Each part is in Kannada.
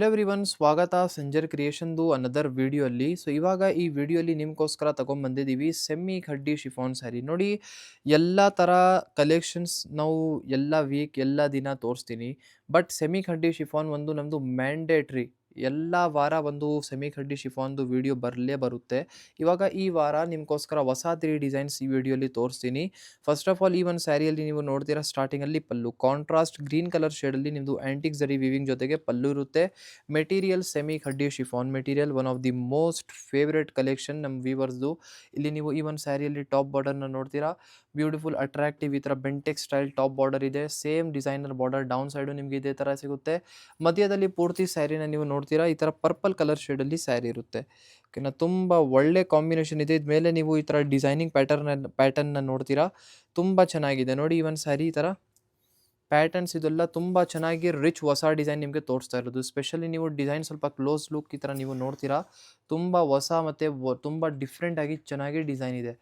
ಹಲೋ ಎವ್ರಿವನ್, ಸ್ವಾಗತ ಸಂಜರ್ ಕ್ರಿಯೇಷನ್ದು ಅನದರ್ ವಿಡಿಯೋ ಅಲ್ಲಿ. ಇವಾಗ ಈ ವಿಡಿಯೋಲಿ ನಿಮ್ಗೋಸ್ಕರ ತಗೊಂಡ್ಬಂದಿದ್ದೀವಿ ಸೆಮಿ ಖಡ್ಡಿ ಶಿಫಾನ್ ಸ್ಯಾರಿ. ನೋಡಿ, ಎಲ್ಲ ಥರ ಕಲೆಕ್ಷನ್ಸ್ ನಾವು ಎಲ್ಲ ವೀಕ್ ಎಲ್ಲ ದಿನ ತೋರಿಸ್ತೀನಿ. ಬಟ್ ಸೆಮಿ ಖಡ್ಡಿ ಶಿಫಾನ್ ಒಂದು ನಮ್ಮದು ಮ್ಯಾಂಡೇಟ್ರಿ. ಎಲ್ಲ ವಾರ ಒಂದು ಸೆಮಿ ಖಡ್ಡಿ ಶಿಫಾನ್ದು ವಿಡಿಯೋ ಬರಲೇ ಬರುತ್ತೆ. ಇವಾಗ ಈ ವಾರ ನಿಮ್ಗೋಸ್ಕರ ಹೊಸ 3 ಡಿಸೈನ್ಸ್ ಈ ವಿಡಿಯೋಲಿ ತೋರಿಸ್ತೀನಿ. ಫಸ್ಟ್ ಆಫ್ ಆಲ್, ಈ ಒಂದು ಸ್ಯಾರಿಯಲ್ಲಿ ನೀವು ನೋಡ್ತೀರಾ ಸ್ಟಾರ್ಟಿಂಗಲ್ಲಿ ಪಲ್ಲು ಕಾಂಟ್ರಾಸ್ಟ್ ಗ್ರೀನ್ ಕಲರ್ ಶೇಡಲ್ಲಿ ನಿಮ್ಮದು ಆ್ಯಂಟಿಕ್ ಝರಿ ವೀವಿಂಗ್ ಜೊತೆಗೆ ಪಲ್ಲು ಇರುತ್ತೆ. Material semi khaddi chiffon material, one of the most favourite collection ನಮ್ಮ ವೀವರ್ಸ್ದು. ಇಲ್ಲಿ ನೀವು ಈ ಒಂದು ಸ್ಯಾರಿಯಲ್ಲಿ ಟಾಪ್ ಬಾರ್ಡರ್ನ ನೋಡ್ತೀರಾ. ಬ್ಯೂಟಿಫುಲ್ ಅಟ್ರಾಕ್ಟಿವ್ ಈ ಥರ ಬೆಂಟೆಕ್ ಸ್ಟೈಲ್ ಟಾಪ್ ಬಾರ್ಡರ್ ಇದೆ. Same designer border down side ನಿಮಗೆ ಇದೇ ಥರ ಸಿಗುತ್ತೆ. ಮಧ್ಯದಲ್ಲಿ ಪೂರ್ತಿ ಸ್ಯಾರಿನ ನೀವು ನೋಡ್ತೀರಾ, ಈ ಥರ ಪರ್ಪಲ್ ಕಲರ್ ಶೇಡಲ್ಲಿ ಸ್ಯಾರಿ ಇರುತ್ತೆ. ಓಕೆನಾ, ತುಂಬ ಒಳ್ಳೆ ಕಾಂಬಿನೇಷನ್ ಇದೆ. ಇದ್ಮೇಲೆ ನೀವು ಈ ಥರ ಡಿಸೈನಿಂಗ್ ಪ್ಯಾಟರ್ನ್ನ ನೋಡ್ತೀರಾ, ತುಂಬ ಚೆನ್ನಾಗಿದೆ. ನೋಡಿ, ಈ ಒಂದು ಸ್ಯಾರಿ ಈ ಥರ ಪ್ಯಾಟರ್ನ್ಸ್ ಇದೆಲ್ಲ ತುಂಬ ಚೆನ್ನಾಗಿ ರಿಚ್ ಹೊಸ ಡಿಸೈನ್ ನಿಮಗೆ ತೋರಿಸ್ತಾ ಇರೋದು. ಸ್ಪೆಷಲಿ ನೀವು ಡಿಸೈನ್ ಸ್ವಲ್ಪ ಕ್ಲೋಸ್ ಲುಕ್ ಈ ಥರ ನೀವು ನೋಡ್ತೀರಾ, ತುಂಬ ಹೊಸ ಮತ್ತು ತುಂಬ ಡಿಫ್ರೆಂಟಾಗಿ ಚೆನ್ನಾಗಿ ಡಿಸೈನ್ ಇದೆ.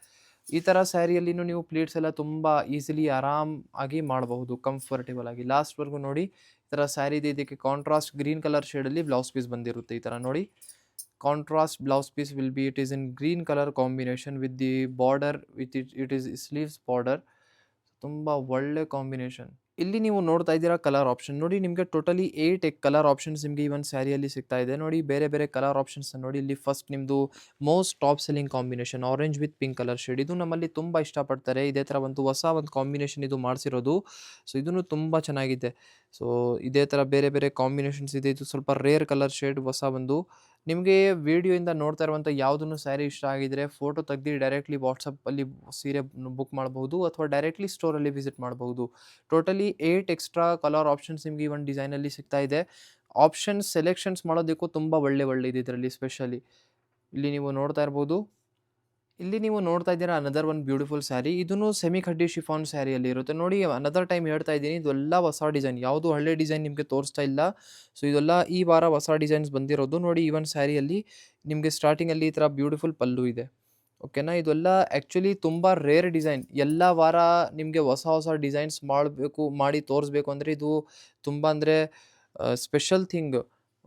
ಈ ಥರ ಸ್ಯಾರಿಯಲ್ಲಿನೂ ನೀವು ಪ್ಲೀಟ್ಸ್ ಎಲ್ಲ ತುಂಬ ಈಸಿಲಿ ಆರಾಮ್ ಆಗಿ ಮಾಡಬಹುದು, ಕಂಫರ್ಟೇಬಲ್ ಆಗಿ. ಲಾಸ್ಟ್ವರೆಗೂ ನೋಡಿ, ಈ ಥರ ಸ್ಯಾರಿ ಇದೆ. ಇದಕ್ಕೆ ಕಾಂಟ್ರಾಸ್ಟ್ ಗ್ರೀನ್ ಕಲರ್ ಶೇಡಲ್ಲಿ ಬ್ಲೌಸ್ ಪೀಸ್ ಬಂದಿರುತ್ತೆ. ಈ ಥರ ನೋಡಿ, contrast blouse piece will be it is in green colour combination with the border with it is sleeves border. ತುಂಬ ಒಳ್ಳೆ ಕಾಂಬಿನೇಷನ್. ಇಲ್ಲಿ ನೀವು ನೋಡ್ತಾ ಇದ್ದೀರಾ ಕಲರ್ ಆಪ್ಷನ್. ನೋಡಿ, ನಿಮಗೆ ಟೋಟಲಿ 8 ಕಲರ್ ಆಪ್ಷನ್ಸ್ ನಿಮಗೆ ಈ ಒಂದು ಸ್ಯಾರಿಯಲ್ಲಿ ಸಿಗ್ತಾ ಇದೆ. ನೋಡಿ, ಬೇರೆ ಬೇರೆ ಕಲರ್ ಆಪ್ಷನ್ಸ್ ನೋಡಿ. ಇಲ್ಲಿ ಫಸ್ಟ್ ನಿಮ್ಮದು most top selling combination orange with pink colour shade. ಇದು ನಮ್ಮಲ್ಲಿ ತುಂಬ ಇಷ್ಟಪಡ್ತಾರೆ. ಇದೇ ಥರ ಒಂದು ಹೊಸ ಒಂದು ಕಾಂಬಿನೇಷನ್ ಇದು ಮಾಡಿಸಿರೋದು. ಇದೂ ತುಂಬ ಚೆನ್ನಾಗಿದೆ. ಇದೇ ಥರ ಬೇರೆ ಬೇರೆ ಕಾಂಬಿನೇಷನ್ಸ್ ಇದೆ. ಇದು ಸ್ವಲ್ಪ ರೇರ್ ಕಲರ್ ಶೇಡ್ ಹೊಸ ಒಂದು. ನಿಮಗೆ ವಿಡಿಯೋಯಿಂದ ನೋಡ್ತಾ ಇರುವಂಥ ಯಾವುದನ್ನು ಸ್ಯಾರಿ ಇಷ್ಟ ಆಗಿದ್ರೆ ಫೋಟೋ ತೆಗ್ದು ಡೈರೆಕ್ಟ್ಲಿ ವಾಟ್ಸಪ್ಪಲ್ಲಿ ಸೀರೆ ಬುಕ್ ಮಾಡಬಹುದು, ಅಥವಾ ಡೈರೆಕ್ಟ್ಲಿ ಸ್ಟೋರಲ್ಲಿ ವಿಸಿಟ್ ಮಾಡಬಹುದು. ಟೋಟಲಿ 8 ಎಕ್ಸ್ಟ್ರಾ ಕಲರ್ ಆಪ್ಷನ್ಸ್ ನಿಮಗೆ ಈ ಒಂದು ಡಿಸೈನಲ್ಲಿ ಸಿಗ್ತಾ ಇದೆ. ಆಪ್ಷನ್ಸ್ ಸೆಲೆಕ್ಷನ್ಸ್ ಮಾಡೋದಕ್ಕೂ ತುಂಬ ಒಳ್ಳೆಯದು ಇದರಲ್ಲಿ. ಸ್ಪೆಷಲಿ ಇಲ್ಲಿ ನೀವು ನೋಡ್ತಾ ಇರ್ಬೋದು. ಇಲ್ಲಿ ನೀವು ನೋಡ್ತಾ ಇದ್ದೀರಾ ಅನದರ್ ಒನ್ ಬ್ಯೂಟಿಫುಲ್ ಸ್ಯಾರಿ. ಇದೂ ಸೆಮಿ ಖಡ್ಡಿ ಶಿಫಾನ್ ಸ್ಯಾರಿಯಲ್ಲಿ ಇರುತ್ತೆ. ನೋಡಿ, ಅನದರ್ ಟೈಮ್ ಹೇಳ್ತಾ ಇದ್ದೀನಿ, ಇದೆಲ್ಲ ಹೊಸ ಡಿಸೈನ್, ಯಾವುದು ಹಳೆ ಡಿಸೈನ್ ನಿಮಗೆ ತೋರಿಸ್ತಾ ಇಲ್ಲ. ಇದೆಲ್ಲ ಈ ವಾರ ಹೊಸ ಡಿಸೈನ್ಸ್ ಬಂದಿರೋದು. ನೋಡಿ, ಈ ಒಂದು ಸ್ಯಾರಿಯಲ್ಲಿ ನಿಮಗೆ ಸ್ಟಾರ್ಟಿಂಗಲ್ಲಿ ಈ ಥರ ಬ್ಯೂಟಿಫುಲ್ ಪಲ್ಲು ಇದೆ. ಓಕೆನಾ, ಇದೆಲ್ಲ ಆ್ಯಕ್ಚುಲಿ ತುಂಬ ರೇರ್ ಡಿಸೈನ್. ಎಲ್ಲ ವಾರ ನಿಮಗೆ ಹೊಸ ಹೊಸ ಡಿಸೈನ್ಸ್ ಮಾಡಿ ತೋರಿಸ್ಬೇಕು ಅಂದರೆ ಇದು ತುಂಬ ಅಂದರೆ ಸ್ಪೆಷಲ್ ಥಿಂಗ್.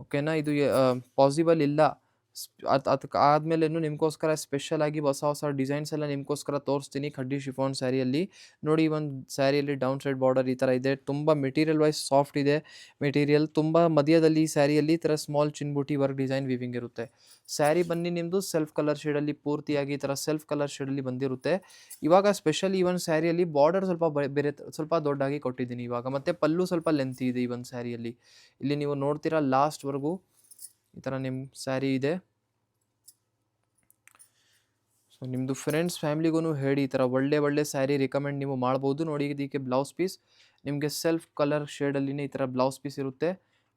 ಓಕೆನಾ, ಇದು ಪಾಸಿಬಲ್ ಇಲ್ಲ. ಅದಕ್ಕೆ ಆದಮೇಲೇನು ನಿಮಗೋಸ್ಕರ ಸ್ಪೆಷಲಾಗಿ ಹೊಸ ಹೊಸ ಡಿಸೈನ್ಸ್ ಎಲ್ಲ ನಿಮಗೋಸ್ಕರ ತೋರಿಸ್ತೀನಿ ಖಡ್ಡಿ ಶಿಫಾನ್ ಸ್ಯಾರಿಯಲ್ಲಿ. ನೋಡಿ, ಈ ಒಂದು ಸ್ಯಾರಿಯಲ್ಲಿ ಡೌನ್ ಸೈಡ್ ಬಾರ್ಡರ್ ಈ ಥರ ಇದೆ. ತುಂಬ ಮೆಟೀರಿಯಲ್ ವೈಸ್ ಸಾಫ್ಟ್ ಇದೆ ಮೆಟೀರಿಯಲ್. ತುಂಬ ಮಧ್ಯದಲ್ಲಿ ಈ ಸ್ಯಾರಿಯಲ್ಲಿ ಈ ಥರ ಸ್ಮಾಲ್ ಚಿನ್ಬುಟಿ ವರ್ಕ್ ಡಿಸೈನ್ ವಿವಿಂಗ್ ಇರುತ್ತೆ. ಸ್ಯಾರಿ ಬನ್ನಿ ನಿಮ್ಮದು ಸೆಲ್ಫ್ ಕಲರ್ ಶೇಡಲ್ಲಿ, ಪೂರ್ತಿಯಾಗಿ ಈ ಥರ ಸೆಲ್ಫ್ ಕಲರ್ ಶೇಡಲ್ಲಿ ಬಂದಿರುತ್ತೆ. ಇವಾಗ ಸ್ಪೆಷಲ್ ಈ ಒಂದು ಸ್ಯಾರಿಯಲ್ಲಿ ಬಾರ್ಡರ್ ಸ್ವಲ್ಪ ಬೇರೆ ಸ್ವಲ್ಪ ದೊಡ್ಡಾಗಿ ಕೊಟ್ಟಿದ್ದೀನಿ ಇವಾಗ, ಮತ್ತು ಪಲ್ಲು ಸ್ವಲ್ಪ ಲೆಂತಿ ಇದೆ ಈ ಒಂದು ಸ್ಯಾರಿಯಲ್ಲಿ. ಇಲ್ಲಿ ನೀವು ನೋಡ್ತೀರಾ ಲಾಸ್ಟ್ವರೆಗೂ ಈ ಥರ ನಿಮ್ಮ ಸ್ಯಾರಿ ಇದೆ. ನಿಮ್ಮದು ಫ್ರೆಂಡ್ಸ್ ಫ್ಯಾಮಿಲಿಗೂ ಹೇಳಿ, ಈ ಥರ ಒಳ್ಳೆ ಸ್ಯಾರಿ ರಿಕಮೆಂಡ್ ನೀವು ಮಾಡ್ಬೋದು. ನೋಡಿ, ಇದಕ್ಕೆ ಬ್ಲೌಸ್ ಪೀಸ್ ನಿಮಗೆ ಸೆಲ್ಫ್ ಕಲರ್ ಶೇಡಲ್ಲಿನೇ ಈ ಥರ ಬ್ಲೌಸ್ ಪೀಸ್ ಇರುತ್ತೆ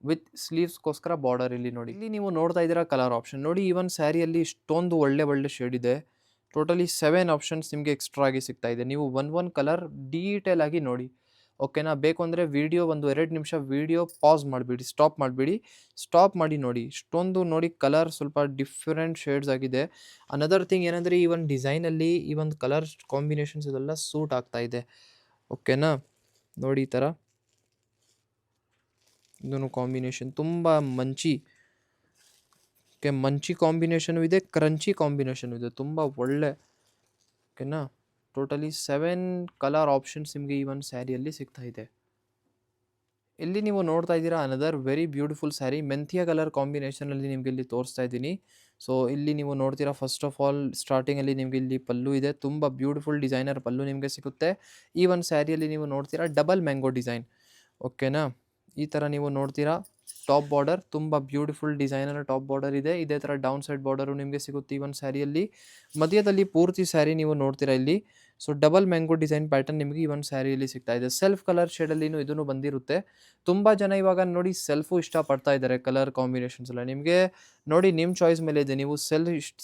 ವಿತ್ ಸ್ಲೀವ್ಸ್ಗೋಸ್ಕರ ಬಾರ್ಡರ್. ಇಲ್ಲಿ ನೋಡಿ, ಇಲ್ಲಿ ನೀವು ನೋಡ್ತಾ ಇದ್ದೀರಾ ಕಲರ್ ಆಪ್ಷನ್. ನೋಡಿ, ಈ ಒಂದು ಸ್ಯಾರಿಯಲ್ಲಿ ಇಷ್ಟೊಂದು ಒಳ್ಳೆ ಶೇಡ್ ಇದೆ. ಟೋಟಲಿ 7 ಆಪ್ಷನ್ಸ್ ನಿಮಗೆ ಎಕ್ಸ್ಟ್ರಾ ಆಗಿ ಸಿಗ್ತಾ ಇದೆ. ನೀವು ಒಂದು ಕಲರ್ ಡೀಟೇಲ್ ಆಗಿ ನೋಡಿ. ಓಕೆನಾ, ಬೇಕು ಅಂದರೆ ವಿಡಿಯೋ ಒಂದು 2 ನಿಮಿಷ ವಿಡಿಯೋ ಪಾಸ್ ಮಾಡಿಬಿಡಿ, ಸ್ಟಾಪ್ ಮಾಡಿ ನೋಡಿ. ಇಷ್ಟೊಂದು ನೋಡಿ, ಕಲರ್ ಸ್ವಲ್ಪ ಡಿಫ್ರೆಂಟ್ ಶೇಡ್ಸ್ ಆಗಿದೆ. ಅನದರ್ ಥಿಂಗ್ ಏನಂದರೆ, ಈ ಒಂದು ಡಿಸೈನಲ್ಲಿ ಈ ಒಂದು ಕಲರ್ ಕಾಂಬಿನೇಷನ್ಸ್ ಇದೆಲ್ಲ ಸೂಟ್ ಆಗ್ತಾ ಇದೆ. ಓಕೆನಾ, ನೋಡಿ ಈ ಥರ ಇದೂ ಕಾಂಬಿನೇಷನ್ ತುಂಬ ಮಂಚಿ ಕಾಂಬಿನೇಷನು ಇದೆ, ಕ್ರಂಚಿ ಕಾಂಬಿನೇಷನು ಇದೆ. ತುಂಬ ಒಳ್ಳೆ. ಓಕೆನಾ, ಟೋಟಲಿ 7 ಕಲರ್ ಆಪ್ಷನ್ಸ್ ನಿಮಗೆ ಈ ಒಂದು ಸ್ಯಾರಿಯಲ್ಲಿ ಸಿಗ್ತಾ ಇದೆ. ಇಲ್ಲಿ ನೀವು ನೋಡ್ತಾ ಇದ್ದೀರಾ ಅನದರ್ ವೆರಿ ಬ್ಯೂಟಿಫುಲ್ ಸ್ಯಾರಿ. ಮೆಂಥಿಯ ಕಲರ್ ಕಾಂಬಿನೇಷನಲ್ಲಿ ನಿಮಗೆ ಇಲ್ಲಿ ತೋರಿಸ್ತಾ ಇದ್ದೀನಿ. ಇಲ್ಲಿ ನೀವು ನೋಡ್ತೀರಾ, ಫಸ್ಟ್ ಆಫ್ ಆಲ್ ಸ್ಟಾರ್ಟಿಂಗಲ್ಲಿ ನಿಮಗೆ ಇಲ್ಲಿ ಪಲ್ಲು ಇದೆ. ತುಂಬ ಬ್ಯೂಟಿಫುಲ್ ಡಿಸೈನರ್ ಪಲ್ಲು ನಿಮಗೆ ಸಿಗುತ್ತೆ. ಈ ಒಂದು ಸ್ಯಾರಿಯಲ್ಲಿ ನೀವು ನೋಡ್ತೀರಾ ಡಬಲ್ ಮ್ಯಾಂಗೋ ಡಿಸೈನ್. ಓಕೆನಾ, ಈ ಥರ ನೀವು ನೋಡ್ತೀರಾ. ಟಾಪ್ ಬಾರ್ಡರ್ ತುಂಬ ಬ್ಯೂಟಿಫುಲ್ ಡಿಸೈನರ್ ಟಾಪ್ ಬಾರ್ಡರ್ ಇದೆ. ಇದೇ ಥರ ಡೌನ್ ಸೈಡ್ ಬಾರ್ಡರು ನಿಮಗೆ ಸಿಗುತ್ತೆ ಈ ಒಂದು ಸ್ಯಾರಿಯಲ್ಲಿ. ಮಧ್ಯದಲ್ಲಿ ಪೂರ್ತಿ ಸ್ಯಾರಿ ನೀವು ನೋಡ್ತೀರಾ ಇಲ್ಲಿ. ಡಬಲ್ ಮ್ಯಾಂಗೋ ಡಿಸೈನ್ ಪ್ಯಾಟರ್ನ್ ನಿಮಗೆ ಈ ಒಂದು ಸ್ಯಾರಿಯಲ್ಲಿ ಸಿಗ್ತಾ ಇದೆ. ಸೆಲ್ಫ್ ಕಲರ್ ಶೇಡಲ್ಲಿನೂ ಇದೂ ಬಂದಿರುತ್ತೆ. ತುಂಬ ಜನ ಇವಾಗ ನೋಡಿ ಸೆಲ್ಫು ಇಷ್ಟಪಡ್ತಾ ಇದ್ದಾರೆ. ಕಲರ್ ಕಾಂಬಿನೇಷನ್ಸ್ ಎಲ್ಲ ನಿಮಗೆ ನೋಡಿ ನಿಮ್ಮ ಚಾಯ್ಸ್ ಮೇಲೆ ಇದೆ. ನೀವು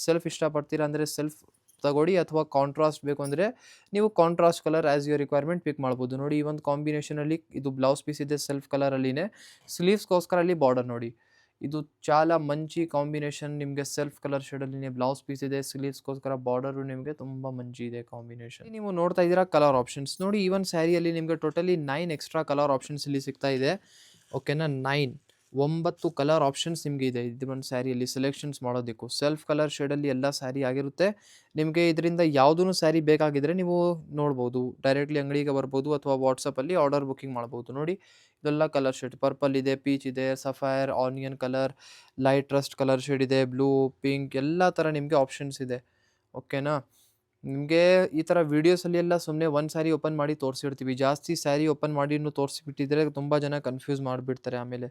ಸೆಲ್ಫ್ ಇಷ್ಟಪಡ್ತೀರಾ ಅಂದರೆ ಸೆಲ್ಫ್ ತಗೊಳ್ಳಿ, ಅಥವಾ ಕಾಂಟ್ರಾಸ್ಟ್ ಬೇಕು ಅಂದರೆ ನೀವು contrast colour as your requirement pick ಮಾಡ್ಬೋದು. ನೋಡಿ, ಈ ಒಂದು ಕಾಂಬಿನೇಷನಲ್ಲಿ ಇದು ಬ್ಲೌಸ್ ಪೀಸ್ ಇದೆ ಸೆಲ್ಫ್ ಕಲರಲ್ಲಿನೇ. ಸ್ಲೀವ್ಸ್ಗೋಸ್ಕರ ಅಲ್ಲಿ ಬಾರ್ಡರ್ ನೋಡಿ. ಇದು ಚಾಲ ಮಂಚಿ ಕಾಂಬಿನೇಷನ್. ನಿಮಗೆ ಸೆಲ್ಫ್ ಕಲರ್ ಶೇಡಲ್ಲಿನೇ ಬ್ಲೌಸ್ ಪೀಸ್ ಇದೆ. ಸ್ಲೀವ್ಸ್ಗೋಸ್ಕರ ಬಾರ್ಡರು ನಿಮಗೆ ತುಂಬ ಮಂಚಿ ಇದೆ ಕಾಂಬಿನೇಷನ್. ನೀವು ನೋಡ್ತಾ ಇದ್ದೀರಾ ಕಲರ್ ಆಪ್ಷನ್ಸ್. ನೋಡಿ, ಈ ಒಂದು ಸ್ಯಾರಿಯಲ್ಲಿ ನಿಮಗೆ ಟೋಟಲಿ 9 ಎಕ್ಸ್ಟ್ರಾ ಕಲರ್ ಆಪ್ಷನ್ಸ್ ಇಲ್ಲಿ ಸಿಗ್ತಾ ಇದೆ. ಓಕೆನಾ, 9 9 ಕಲರ್ ಆಪ್ಷನ್ಸ್ ನಿಮಗೆ ಇದೆ ಇದು ಒಂದು ಸ್ಯಾರಿಯಲ್ಲಿ ಸೆಲೆಕ್ಷನ್ಸ್ ಮಾಡೋದಕ್ಕೂ. ಸೆಲ್ಫ್ ಕಲರ್ ಶೇಡಲ್ಲಿ ಎಲ್ಲ ಸ್ಯಾರಿ ಆಗಿರುತ್ತೆ. ನಿಮಗೆ ಇದರಿಂದ ಯಾವುದೂ ಸ್ಯಾರಿ ಬೇಕಾಗಿದ್ದರೆ ನೀವು ನೋಡ್ಬೋದು. ಡೈರೆಕ್ಟ್ಲಿ ಅಂಗಡಿಗೆ ಬರ್ಬೋದು ಅಥವಾ ವಾಟ್ಸಪ್ಪಲ್ಲಿ ಆರ್ಡರ್ ಬುಕ್ಕಿಂಗ್ ಮಾಡ್ಬೋದು. ನೋಡಿ ಇದೆಲ್ಲ ಕಲರ್ ಶೇಡ್ ಪರ್ಪಲ್ ಇದೆ, ಪೀಚ್ ಇದೆ, sapphire, onion colour, light Rust colour shade ಇದೆ, ಬ್ಲೂ, ಪಿಂಕ್ ಎಲ್ಲ ಥರ ನಿಮಗೆ ಆಪ್ಷನ್ಸ್ ಇದೆ. ಓಕೆನಾ? ನಿಮಗೆ ಈ ಥರ ವೀಡಿಯೋಸಲ್ಲಿ ಎಲ್ಲ ಸುಮ್ಮನೆ ಒಂದು ಸ್ಯಾರಿ ಓಪನ್ ಮಾಡಿ ತೋರಿಸಿರ್ತೀವಿ. ಜಾಸ್ತಿ ಸ್ಯಾರಿ ಓಪನ್ ಮಾಡಿನೂ ತೋರಿಸಿಬಿಟ್ಟಿದ್ರೆ ತುಂಬ ಜನ ಕನ್ಫ್ಯೂಸ್ ಮಾಡಿಬಿಡ್ತಾರೆ ಆಮೇಲೆ.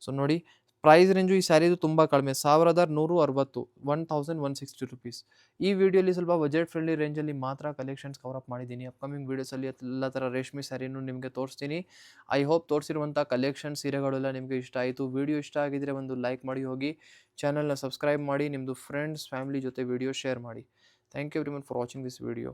ಸೊ ನೋಡಿ ಪ್ರೈಸ್ ರೇಂಜು ಈ ಸ್ಯಾರಿದು ತುಂಬ ಕಡಿಮೆ 1160 1160 ರುಪೀಸ್. ಈ ವಿಡಿಯೋಲಿ ಸ್ವಲ್ಪ ಬಜೆಟ್ ಫ್ರೆಂಡ್ಲಿ ರೇಂಜಲ್ಲಿ ಮಾತ್ರ ಕಲೆಕ್ಷನ್ಸ್ ಕವರ್ ಅಪ್ ಮಾಡಿದ್ದೀನಿ. ಅಪ್ಕಮಿಂಗ್ ವೀಡಿಯೋಸಲ್ಲಿ ಎಲ್ಲ ಥರ ರೇಷ್ಮೆ ಸ್ಯಾರಿನೂ ನಿಮಗೆ ತೋರಿಸ್ತೀನಿ. ಐ ಹೋಪ್ ತೋರಿಸಿರುವಂಥ ಕಲೆಕ್ಷನ್ ಸೀರೆಗಳೆಲ್ಲ ನಿಮಗೆ ಇಷ್ಟ ಆಯಿತು. ವಿಡಿಯೋ ಇಷ್ಟ ಆಗಿದ್ದರೆ ಒಂದು ಲೈಕ್ ಮಾಡಿ ಹೋಗಿ. ಚಾನಲ್ನ ಸಬ್ಸ್ಕ್ರೈಬ್ ಮಾಡಿ. ನಿಮ್ಮದು ಫ್ರೆಂಡ್ಸ್ ಫ್ಯಾಮಿಲಿ ಜೊತೆ ವಿಡಿಯೋ ಶೇರ್ ಮಾಡಿ. Thank you everyone for watching this video.